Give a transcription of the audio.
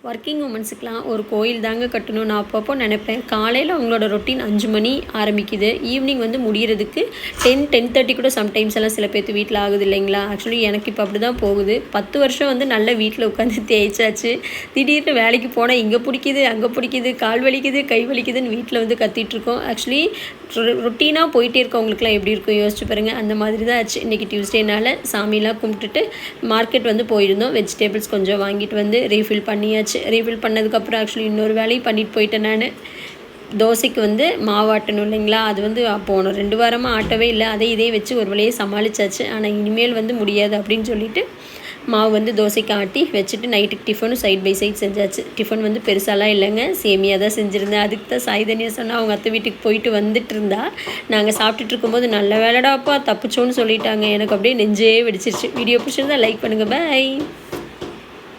Working உமன்ஸுக்கெலாம் ஒரு கோயில் தாங்க கட்டணும். நான் அப்பப்போ நினைப்பேன். காலையில் அவங்களோட ரொட்டீன் 5 மணி ஆரம்பிக்குது. ஈவினிங் வந்து முடிகிறதுக்கு 10:30 கூட சம்டைம்ஸ் எல்லாம் சில பேர்த்து வீட்டில் ஆகுது இல்லைங்களா? ஆக்சுவலி எனக்கு இப்போ அப்படி தான் போகுது. 10 வருஷம் வந்து நல்ல வீட்டில் உட்காந்து தேய்ச்சாச்சு. திடீர்னு வேலைக்கு போனால் இங்கே பிடிக்குது, அங்கே பிடிக்குது, கால் வலிக்குது, கை வலிக்குதுன்னு வீட்டில் வந்து கத்திகிட்ருக்கோம். ஆக்சுவலி ரொட்டீனாக போயிட்டே இருக்கவங்களுக்குலாம் எப்படி இருக்கும் யோசிச்சு பாருங்கள். அந்த மாதிரி தான் ஆச்சு. இன்றைக்கி டியூஸ்டேனால் சாமிலாம் கும்பிட்டுட்டு மார்க்கெட் வந்து போயிருந்தோம். வெஜிடபிள்ஸ் கொஞ்சம் வாங்கிட்டு வந்து ரீஃபில் பண்ணியாச்சு. ரீஃபில் பண்ணதுக்கப்புறம் ஆக்சுவலி இன்னொரு வேலையும் பண்ணிட்டு போயிட்டேன் நான். தோசைக்கு வந்து மாவு ஆட்டணும் இல்லைங்களா? அது வந்து போன 2 வாரமாக ஆட்டவே இல்லை. இதையும் வச்சு ஒரு வழியை சமாளித்தாச்சு. ஆனால் இனிமேல் வந்து முடியாது அப்படின்னு சொல்லிட்டு மாவு வந்து தோசைக்கு ஆட்டி வச்சுட்டு நைட்டுக்கு டிஃபனும் சைட் பை சைட் செஞ்சாச்சு. டிஃபன் வந்து பெருசாலாம் இல்லைங்க, சேமியாக தான் செஞ்சுருந்தேன். அதுக்கு தான் சாய்தனியாக சொன்னால் அவங்க அத்தை வீட்டுக்கு போயிட்டு வந்துட்டு இருந்தா. நாங்கள் சாப்பிட்டுட்டு இருக்கும்போது நல்ல வேலைடாப்பா தப்பிச்சோன்னு சொல்லிட்டாங்க. எனக்கு அப்படியே நெஞ்சே வெடிச்சிருச்சு. வீடியோ பிடிச்சிருந்தா லைக் பண்ணுங்கள். பை.